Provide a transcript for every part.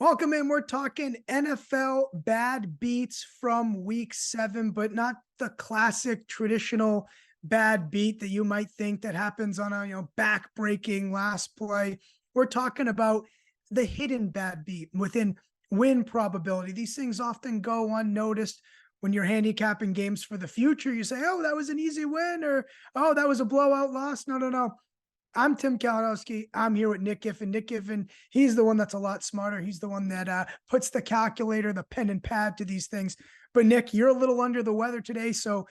Welcome in. We're talking NFL bad beats from week 7, but not the classic traditional bad beat that you might think that happens on a back-breaking last play. We're talking about the hidden bad beat within win probability. These things often go unnoticed when you're handicapping games for the future. You say, oh, that was an easy win, or oh, that was a blowout loss. No. I'm Tim Kalinowski. I'm here with Nick Giffen. Nick Giffen, he's the one that's a lot smarter. He's the one that puts the calculator, the pen and pad to these things. But Nick, you're a little under the weather today. So,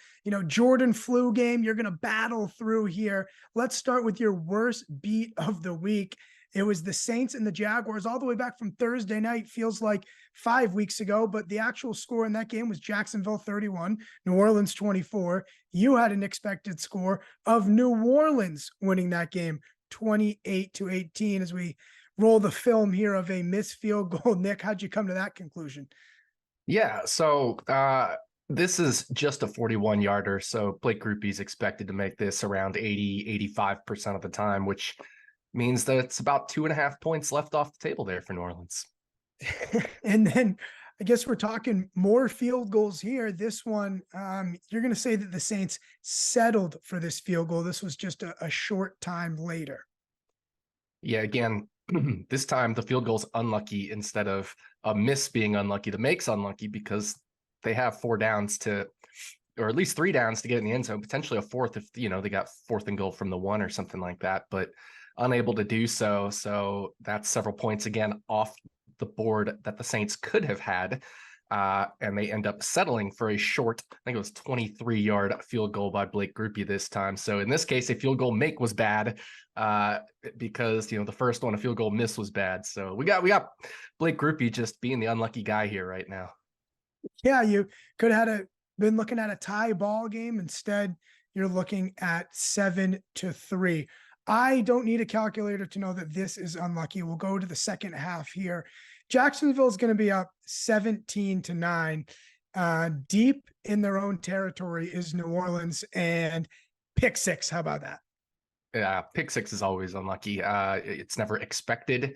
Jordan flu game, you're going to battle through here. Let's start with your worst beat of the week. It was the Saints and the Jaguars all the way back from Thursday night. Feels like 5 weeks ago, but the actual score in that game was Jacksonville 31, New Orleans 24. You had an expected score of New Orleans winning that game 28-18 as we roll the film here of a missed field goal. Nick, how'd you come to that conclusion? Yeah, so this is just a 41-yarder, so Blake Grupe's expected to make this around 85% of the time, which means that it's about 2.5 points left off the table there for New Orleans. And then I guess we're talking more field goals here. This one, you're going to say that the Saints settled for this field goal. This was just a short time later. Yeah, again, this time the field goal's unlucky instead of a miss being unlucky. The make's unlucky because they have 4 downs to, or at least 3 downs to get in the end zone, potentially a 4th if, they got 4th and goal from the 1 or something like that, but unable to do so. So that's several points again off the board that the Saints could have had. And they end up settling for a short, I think it was 23-yard field goal by Blake Grupe this time. So in this case, a field goal make was bad because, the first one, a field goal miss was bad. So we got Blake Grupe just being the unlucky guy here right now. Yeah, you could have been looking at a tie ball game. Instead, you're looking at 7-3. I don't need a calculator to know that this is unlucky. We'll go to the second half here. Jacksonville is going to be up 17-9. Deep in their own territory is New Orleans, and pick 6. How about that? Yeah, pick 6 is always unlucky. It's never expected.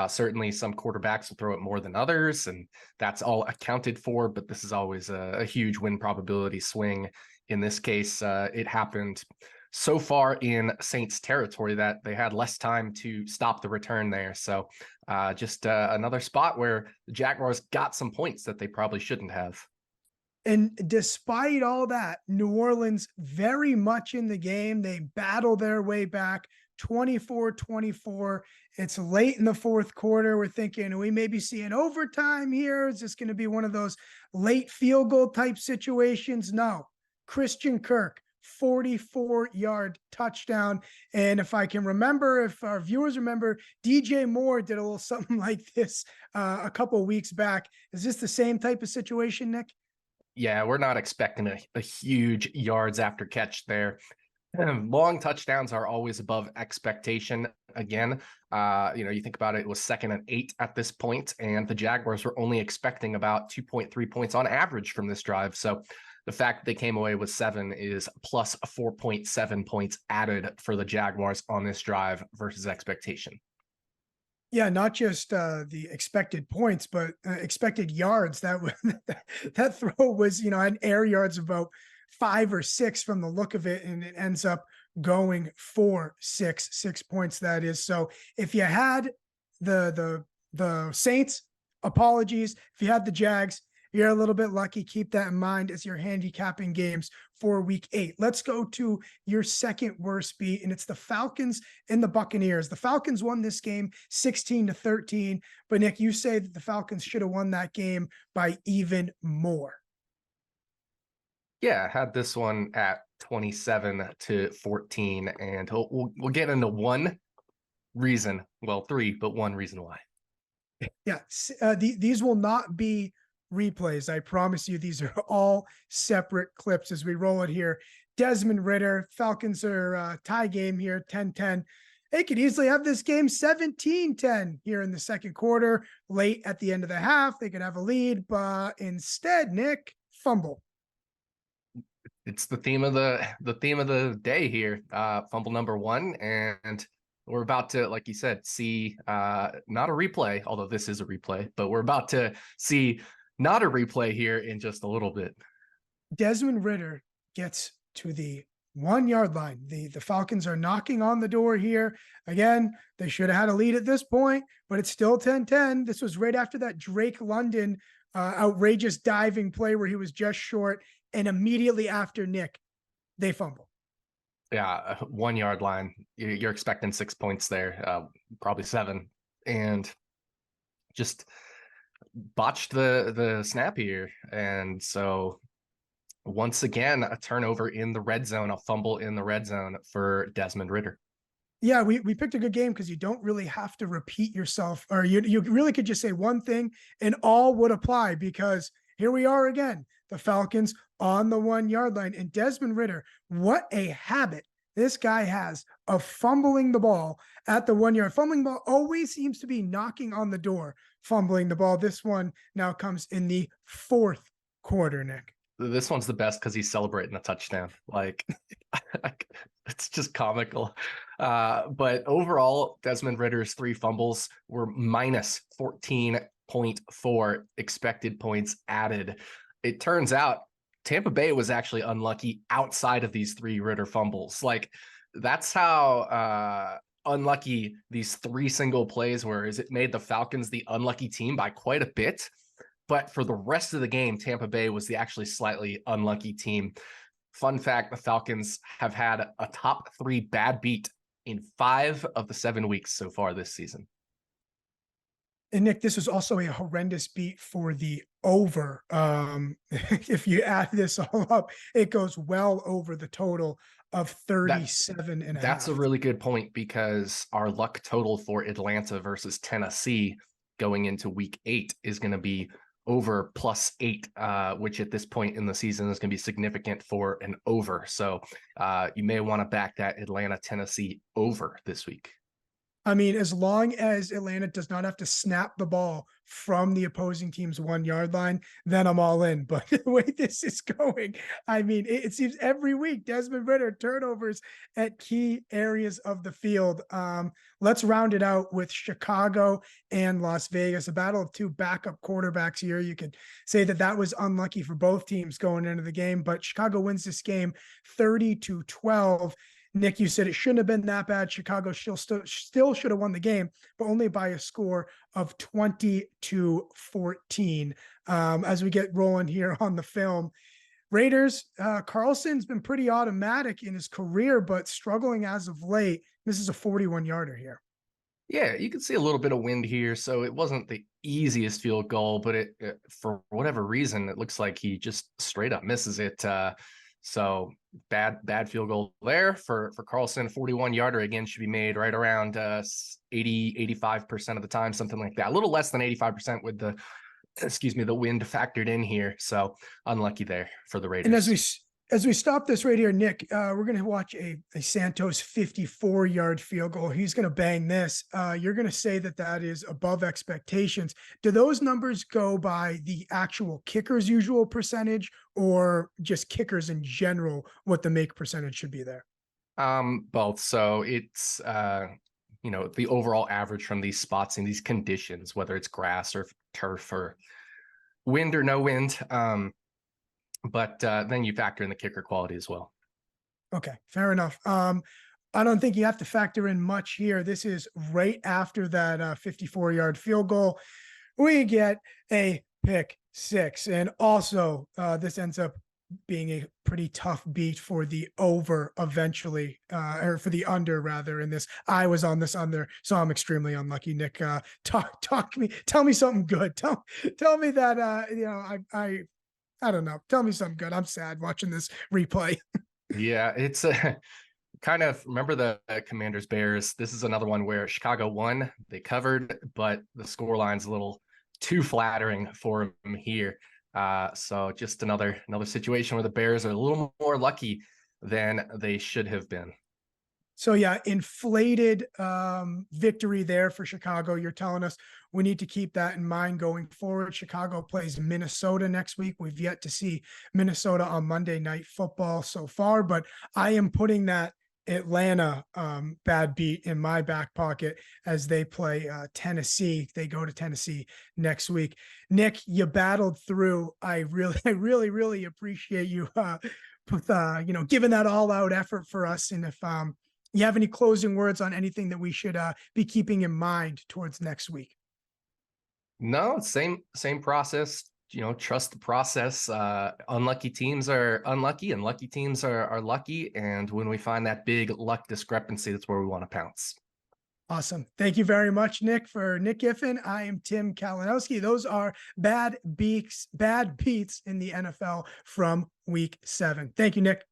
Certainly some quarterbacks will throw it more than others, and that's all accounted for, but this is always a huge win probability swing. In this case, it happened so far in Saints territory that they had less time to stop the return there. So just another spot where the Jaguars got some points that they probably shouldn't have. And despite all that, New Orleans very much in the game. They battle their way back 24-24. It's late in the 4th quarter. We're thinking, we may be seeing overtime here. Is this going to be one of those late field goal type situations? No. Christian Kirk, 44-yard touchdown. And if I can remember, if our viewers remember, DJ Moore did a little something like this a couple of weeks back. Is this the same type of situation, Nick? Yeah, we're not expecting a huge yards after catch there. Long touchdowns are always above expectation. Again, you think about it, it was 2nd and 8 at this point, and the Jaguars were only expecting about 2.3 points on average from this drive. So the fact that they came away with 7 is plus 4.7 points added for the Jaguars on this drive versus expectation. Yeah, not just the expected points, but expected yards. That throw was, an air yards of about 5 or 6 from the look of it, and it ends up going for 6 points. That is. So if you had the Saints, apologies. If you had the Jags, you're a little bit lucky. Keep that in mind as you're handicapping games for week 8. Let's go to your second worst beat, and it's the Falcons and the Buccaneers. The Falcons won this game 16-13, but Nick, you say that the Falcons should have won that game by even more. Yeah, I had this one at 27-14, and we'll get into one reason, well, 3, but one reason why. Yeah, these will not be replays. I promise you, these are all separate clips as we roll it here. Desmond Ridder, Falcons are tie game here, 10-10. They could easily have this game 17-10 here in the second quarter. Late at the end of the half, they could have a lead, but instead, Nick, fumble. It's the theme of the day here. Fumble number 1, and we're about to, like you said, see not a replay, although this is a replay, but we're about to see not a replay here in just a little bit. Desmond Ridder gets to the 1 yard line. The Falcons are knocking on the door here. Again, they should have had a lead at this point, but it's still 10-10. This was right after that Drake London outrageous diving play where he was just short. And immediately after, Nick, they fumble. Yeah, 1 yard line. You're expecting 6 points there, probably 7, and just botched the snap here. And so once again, a turnover in the red zone, a fumble in the red zone for Desmond Ridder. Yeah, we picked a good game because you don't really have to repeat yourself, or you really could just say one thing and all would apply, because here we are again, the Falcons on the 1 yard line. And Desmond Ridder, what a habit this guy has of fumbling the ball at the 1 yard. Fumbling ball always seems to be knocking on the door, fumbling the ball. This one now comes in the 4th quarter, Nick. This one's the best because he's celebrating a touchdown. Like, it's just comical. But overall, Desmond Ridder's 3 fumbles were minus 14.4 expected points added. It turns out Tampa Bay was actually unlucky outside of these 3 Ridder fumbles. Like, that's how unlucky these 3 single plays were. Is it made the Falcons the unlucky team by quite a bit? But for the rest of the game, Tampa Bay was the actually slightly unlucky team. Fun fact, the Falcons have had a top 3 bad beat in 5 of the 7 weeks so far this season. And Nick, this was also a horrendous beat for the over. If you add this all up, it goes well over the total of 37 and a half. That's a really good point, because our luck total for Atlanta versus Tennessee going into week 8 is going to be over +8, which at this point in the season is going to be significant for an over. So you may want to back that Atlanta-Tennessee over this week. I mean, as long as Atlanta does not have to snap the ball from the opposing team's 1 yard line, then I'm all in. But the way this is going, I mean, it seems every week Desmond Ridder turnovers at key areas of the field. Let's round it out with Chicago and Las Vegas, a battle of 2 backup quarterbacks here. You could say that was unlucky for both teams going into the game, but Chicago wins this game 30-12. Nick, you said it shouldn't have been that bad. Chicago still should have won the game, but only by a score of 20-14. As we get rolling here on the film, Raiders, Carlson's been pretty automatic in his career, but struggling as of late. This is a 41-yarder here. Yeah, you can see a little bit of wind here, so it wasn't the easiest field goal, but it for whatever reason, it looks like he just straight up misses it. So bad field goal there for Carlson. 41-yarder again should be made right around 80-85% of the time, something like that. A little less than 85% with the wind factored in here. So unlucky there for the Raiders. And as we stop this right here, Nick, we're going to watch a Santos 54-yard field goal. He's going to bang this. You're going to say that is above expectations. Do those numbers go by the actual kicker's usual percentage, or just kickers in general, what the make percentage should be there? Both. So it's, the overall average from these spots in these conditions, whether it's grass or turf or wind or no wind. But then you factor in the kicker quality as well. Okay, fair enough. I don't think you have to factor in much here. This is right after that 54-yard field goal. We get a pick 6. And also, this ends up being a pretty tough beat for the over eventually, or for the under rather in this. I was on this under, so I'm extremely unlucky. Nick, talk to me. Tell me something good. Tell me that, I don't know. Tell me something good. I'm sad watching this replay. Yeah, it's kind of, remember the Commanders Bears. This is another one where Chicago won. They covered, but the scoreline's a little too flattering for them here. So just another situation where the Bears are a little more lucky than they should have been. So yeah, inflated victory there for Chicago. You're telling us we need to keep that in mind going forward. Chicago plays Minnesota next week. We've yet to see Minnesota on Monday Night Football so far, but I am putting that Atlanta bad beat in my back pocket as they play Tennessee. They go to Tennessee next week. Nick, you battled through. I really appreciate you giving that all out effort for us. And if you have any closing words on anything that we should be keeping in mind towards next week. No, same process. Trust the process. Unlucky teams are unlucky and lucky teams are lucky. And when we find that big luck discrepancy, that's where we want to pounce. Awesome. Thank you very much, Nick. For Nick Giffen, I am Tim Kalinowski. Those are bad beats in the NFL from week 7. Thank you, Nick.